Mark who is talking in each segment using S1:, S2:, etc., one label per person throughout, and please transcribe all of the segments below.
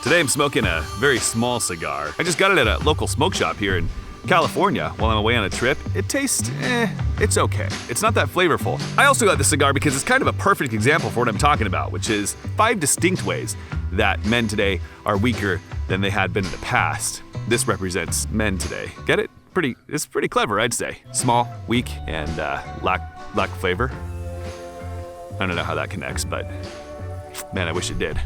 S1: Today I'm smoking a very small cigar. I just got it at a local smoke shop here in California while I'm away on a trip. It tastes, it's okay. It's not that flavorful. I also got this cigar because it's kind of a perfect example for what I'm talking about, which is 5 distinct ways that men today are weaker than they had been in the past. This represents men today. Get it? It's pretty clever, I'd say. Small, weak, and lack flavor. I don't know how that connects, but man, I wish it did.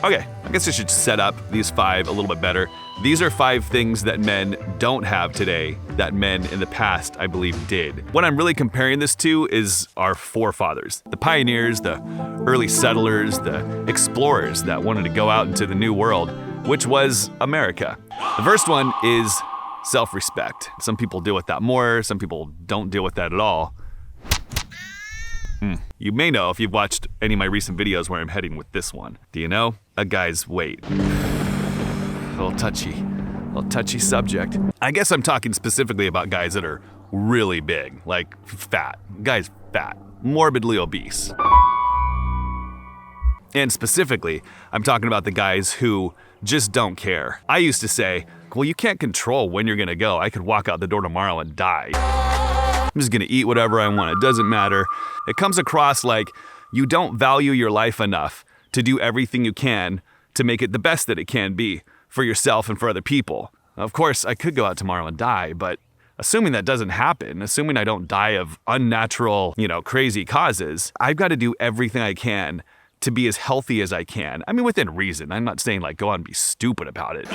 S1: Okay, I guess I should set up these 5 a little bit better. These are 5 things that men don't have today that men in the past, I believe, did. What I'm really comparing this to is our forefathers, the pioneers, the early settlers, the explorers that wanted to go out into the new world, which was America. The first one is self-respect. Some people deal with that more, some people don't deal with that at all. You may know if you've watched any of my recent videos where I'm heading with this one. Do you know? A guy's weight. A little touchy subject. I guess I'm talking specifically about guys that are really big, like fat. Guys fat, morbidly obese. And specifically, I'm talking about the guys who just don't care. I used to say, well, you can't control when you're gonna go. I could walk out the door tomorrow and die. I'm just gonna eat whatever I want, it doesn't matter. It comes across like you don't value your life enough to do everything you can to make it the best that it can be for yourself and for other people. Of course, I could go out tomorrow and die, but assuming that doesn't happen, assuming I don't die of unnatural, crazy causes, I've got to do everything I can to be as healthy as I can. I mean, within reason. I'm not saying go out and be stupid about it.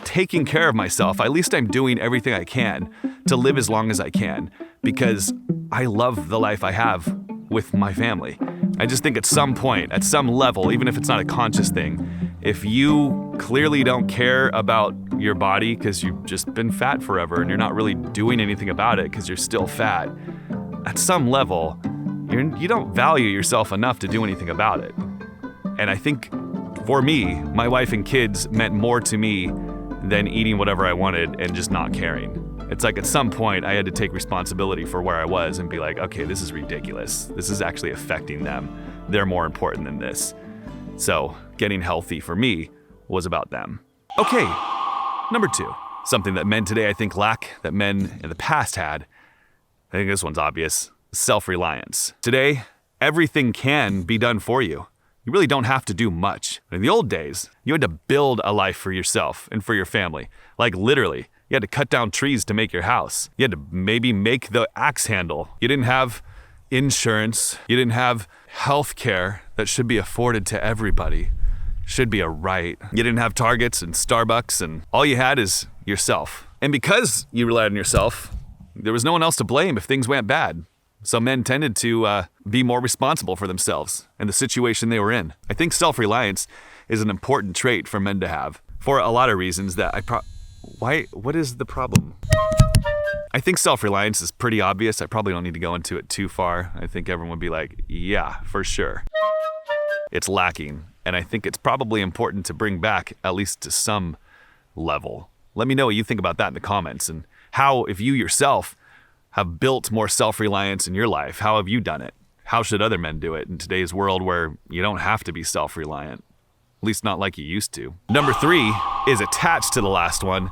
S1: Taking care of myself, at least I'm doing everything I can to live as long as I can because I love the life I have with my family. I just think at some point, at some level, even if it's not a conscious thing, if you clearly don't care about your body because you've just been fat forever and you're not really doing anything about it because you're still fat, at some level, you don't value yourself enough to do anything about it. And I think for me, my wife and kids meant more to me than eating whatever I wanted and just not caring. It's like at some point I had to take responsibility for where I was and be like, okay, this is ridiculous. This is actually affecting them. They're more important than this. So getting healthy for me was about them. Okay, number 2, something that men today I think lack that men in the past had. I think this one's obvious. Self-reliance. Today, everything can be done for you. You really don't have to do much. In the old days, you had to build a life for yourself and for your family. Like literally, you had to cut down trees to make your house. You had to maybe make the axe handle. You didn't have insurance. You didn't have health care that should be afforded to everybody. Should be a right. You didn't have Targets and Starbucks, and all you had is yourself. And because you relied on yourself, there was no one else to blame if things went bad. So men tended to be more responsible for themselves and the situation they were in. I think self-reliance is an important trait for men to have for a lot of reasons that what is the problem? I think self-reliance is pretty obvious. I probably don't need to go into it too far. I think everyone would be like, yeah, for sure. It's lacking. And I think it's probably important to bring back at least to some level. Let me know what you think about that in the comments and how, if you yourself have built more self-reliance in your life, how have you done it? How should other men do it in today's world where you don't have to be self-reliant? At least not like you used to. Number 3 is attached to the last one.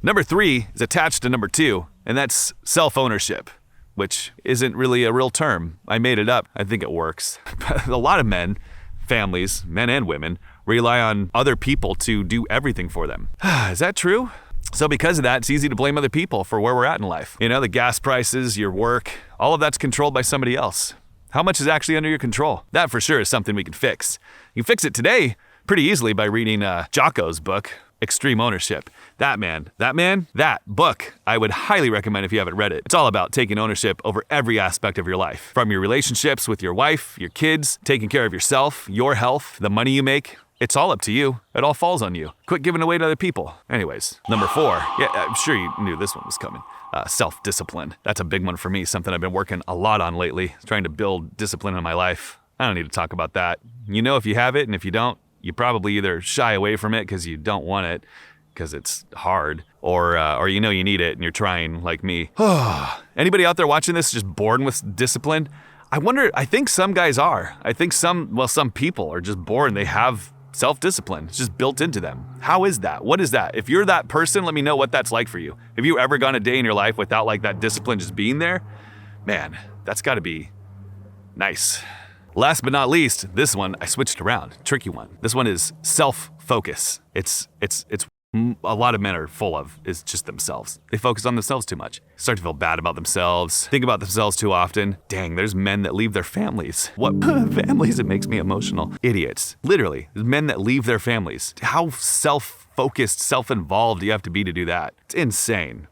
S1: Number 3 is attached to number 2, and that's self-ownership, which isn't really a real term. I made it up. I think it works. But a lot of men, families, men and women, rely on other people to do everything for them. Is that true? So because of that, it's easy to blame other people for where we're at in life. The gas prices, your work, all of that's controlled by somebody else. How much is actually under your control? That for sure is something we can fix. You can fix it today pretty easily by reading Jocko's book, Extreme Ownership. That book, I would highly recommend if you haven't read it. It's all about taking ownership over every aspect of your life. From your relationships with your wife, your kids, taking care of yourself, your health, the money you make. It's all up to you. It all falls on you. Quit giving away to other people. Anyways, number 4. Yeah, I'm sure you knew this one was coming. Self-discipline. That's a big one for me, something I've been working a lot on lately, trying to build discipline in my life. I don't need to talk about that. If you have it, and if you don't, you probably either shy away from it because you don't want it, because it's hard, or you need it and you're trying like me. Anybody out there watching this just bored with discipline? I wonder, I think some guys are. I think some people are just born, they have self-discipline. It's just built into them. How is that? What is that? If you're that person, let me know what that's like for you. Have you ever gone a day in your life without like that discipline just being there? Man, that's gotta be nice. Last but not least, this one, I switched around, tricky one. This one is self-focus. It's a lot of men are full of is just themselves. They focus on themselves too much. Start to feel bad about themselves, think about themselves too often. Dang, there's men that leave their families. What families? It makes me emotional. Idiots. Literally, there's men that leave their families. How self-focused, self-involved do you have to be to do that? It's insane.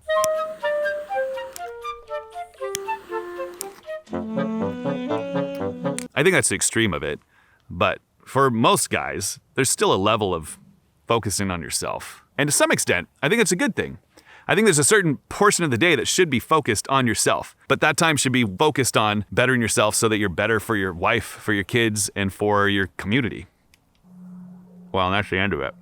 S1: I think that's the extreme of it, but for most guys, there's still a level of focusing on yourself. And to some extent, I think it's a good thing. I think there's a certain portion of the day that should be focused on yourself, but that time should be focused on bettering yourself so that you're better for your wife, for your kids, and for your community. Well, and that's the end of it.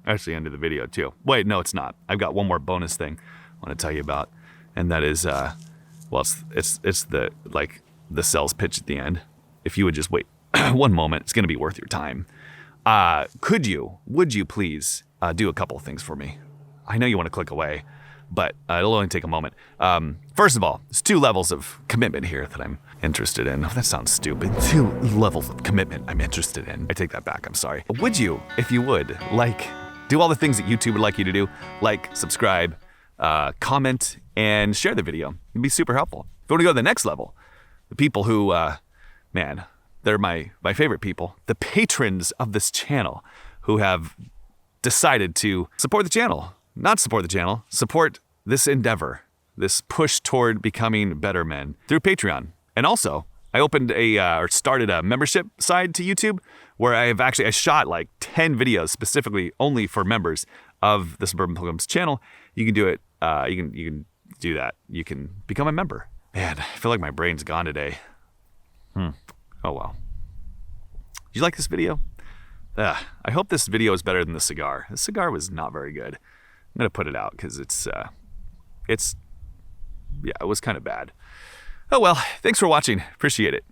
S1: That's the end of the video too. Wait, no, it's not. I've got one more bonus thing I want to tell you about, and that is, well, it's the sales pitch at the end. If you would just wait one moment, it's going to be worth your time. Would you please do a couple of things for me? I know you want to click away, but it'll only take a moment. First of all, there's 2 levels of commitment here that I'm interested in. Oh, that sounds stupid. 2 levels of commitment I'm interested in. I take that back, I'm sorry. Would you, if you would, do all the things that YouTube would like you to do, like subscribe, comment, and share the video. It'd be super helpful. If you want to go to the next level, the people who, man, they're my favorite people, the patrons of this channel who have decided to support the channel. Not support the channel, support this endeavor, this push toward becoming better men through Patreon. And also, I opened started a membership side to YouTube where I shot like 10 videos specifically only for members of the Suburban Pilgrims channel. You can do it, you can do that. You can become a member. Man, I feel like my brain's gone today. Oh well. Did you like this video? I hope this video is better than the cigar. The cigar was not very good. I'm gonna put it out because it was kind of bad. Oh well, thanks for watching. Appreciate it.